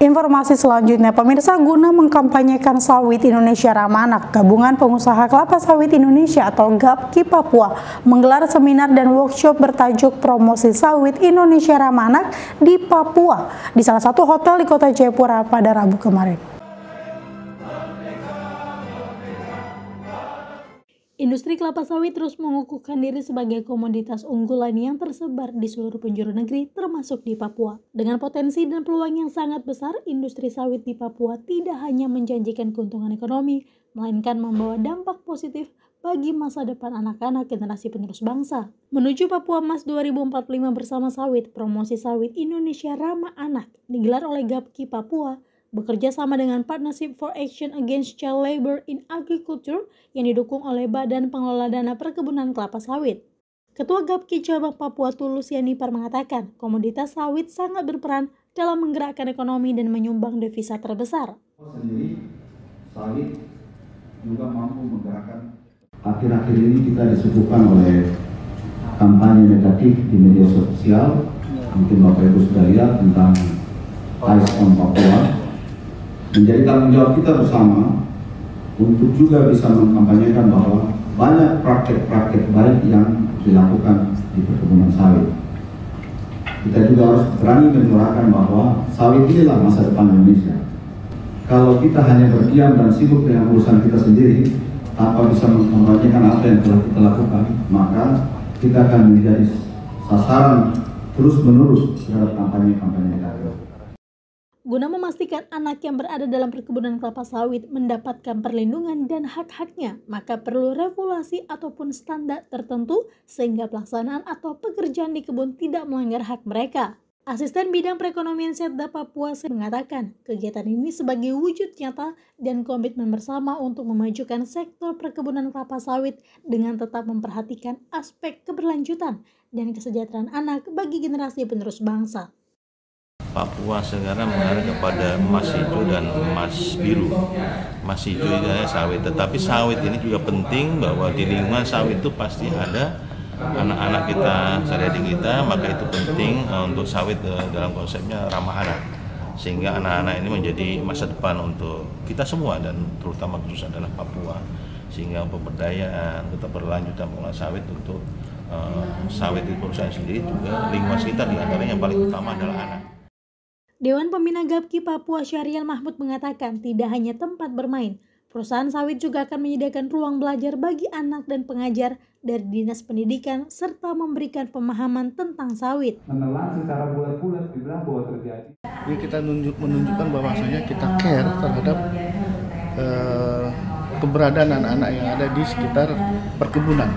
Informasi selanjutnya, pemirsa, guna mengkampanyekan sawit Indonesia ramah anak, Gabungan Pengusaha Kelapa Sawit Indonesia atau GAPKI Papua menggelar seminar dan workshop bertajuk Promosi Sawit Indonesia Ramah Anak di Papua di salah satu hotel di Kota Jayapura pada Rabu kemarin. Industri kelapa sawit terus mengukuhkan diri sebagai komoditas unggulan yang tersebar di seluruh penjuru negeri, termasuk di Papua. Dengan potensi dan peluang yang sangat besar, industri sawit di Papua tidak hanya menjanjikan keuntungan ekonomi, melainkan membawa dampak positif bagi masa depan anak-anak generasi penerus bangsa. Menuju Papua Emas 2045 bersama sawit, promosi sawit Indonesia Ramah Anak digelar oleh GAPKI Papua, bekerja sama dengan Partnership for Action Against Child Labor in Agriculture yang didukung oleh Badan Pengelola Dana Perkebunan Kelapa Sawit. Ketua GAPKI Cabang Papua Tulus Yanipar mengatakan, komoditas sawit sangat berperan dalam menggerakkan ekonomi dan menyumbang devisa terbesar. Sendiri, sawit juga mampu menggerakkan. Akhir-akhir ini kita disuguhkan oleh kampanye negatif di media sosial, mungkin Bapak Ibu sudah lihat tentang Ice on Papua. Menjadi tanggung jawab kita bersama untuk juga bisa mengkampanyekan bahwa banyak praktek-praktek baik yang dilakukan di perkebunan sawit. Kita juga harus berani menyuarakan bahwa sawit inilah masa depan Indonesia. Kalau kita hanya berdiam dan sibuk dengan urusan kita sendiri, tanpa bisa mengkampanyekan apa yang telah kita lakukan, maka kita akan menjadi sasaran terus-menerus terhadap kampanye-kampanye kita. Guna memastikan anak yang berada dalam perkebunan kelapa sawit mendapatkan perlindungan dan hak-haknya, maka perlu regulasi ataupun standar tertentu sehingga pelaksanaan atau pekerjaan di kebun tidak melanggar hak mereka. Asisten Bidang Perekonomian Setda Papua mengatakan, kegiatan ini sebagai wujud nyata dan komitmen bersama untuk memajukan sektor perkebunan kelapa sawit dengan tetap memperhatikan aspek keberlanjutan dan kesejahteraan anak bagi generasi penerus bangsa. Papua sekarang mengarah kepada emas hijau dan emas biru. Emas hijau itu adalah sawit, tetapi sawit ini juga penting bahwa di lingkungan sawit itu pasti ada anak-anak kita, sehari-hari kita, maka itu penting untuk sawit dalam konsepnya ramah anak. Sehingga anak-anak ini menjadi masa depan untuk kita semua dan terutama khusus adalah Papua. Sehingga pemberdayaan, tetap berlanjutan pengolahan sawit untuk sawit di perusahaan sendiri juga lingkungan sekitar, di antaranya yang paling utama adalah anak. Dewan Pembina GAPKI Papua Syahrial Mahmud mengatakan tidak hanya tempat bermain, perusahaan sawit juga akan menyediakan ruang belajar bagi anak dan pengajar dari Dinas Pendidikan serta memberikan pemahaman tentang sawit. Menelan secara bulat-bulat dibilang bahwa terjadi. Jadi kita menunjukkan bahwasanya kita care terhadap keberadaan anak-anak yang ada di sekitar perkebunan,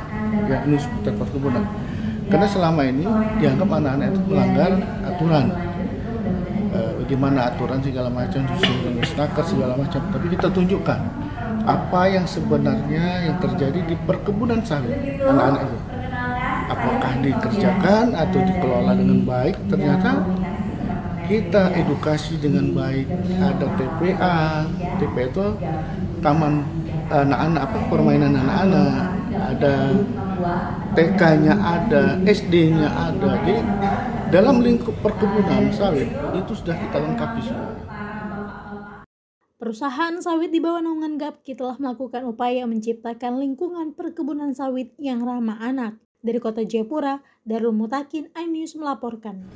ya ini sekitar perkebunan. Karena selama ini dianggap anak-anak itu melanggar aturan. Bagaimana aturan segala macam, disuruh snaker segala macam, tapi kita tunjukkan apa yang sebenarnya yang terjadi di perkebunan sawit anak-anak itu, apakah dikerjakan atau dikelola dengan baik. Ternyata kita edukasi dengan baik, ada TPA itu taman anak-anak, permainan anak-anak, ada TK-nya ada, SD-nya ada. Jadi dalam lingkup perkebunan sawit itu sudah kita lengkapi semua. Perusahaan sawit di bawah naungan GAPKI telah melakukan upaya menciptakan lingkungan perkebunan sawit yang ramah anak. Dari Kota Jayapura, Darul Mutakin, iNews melaporkan.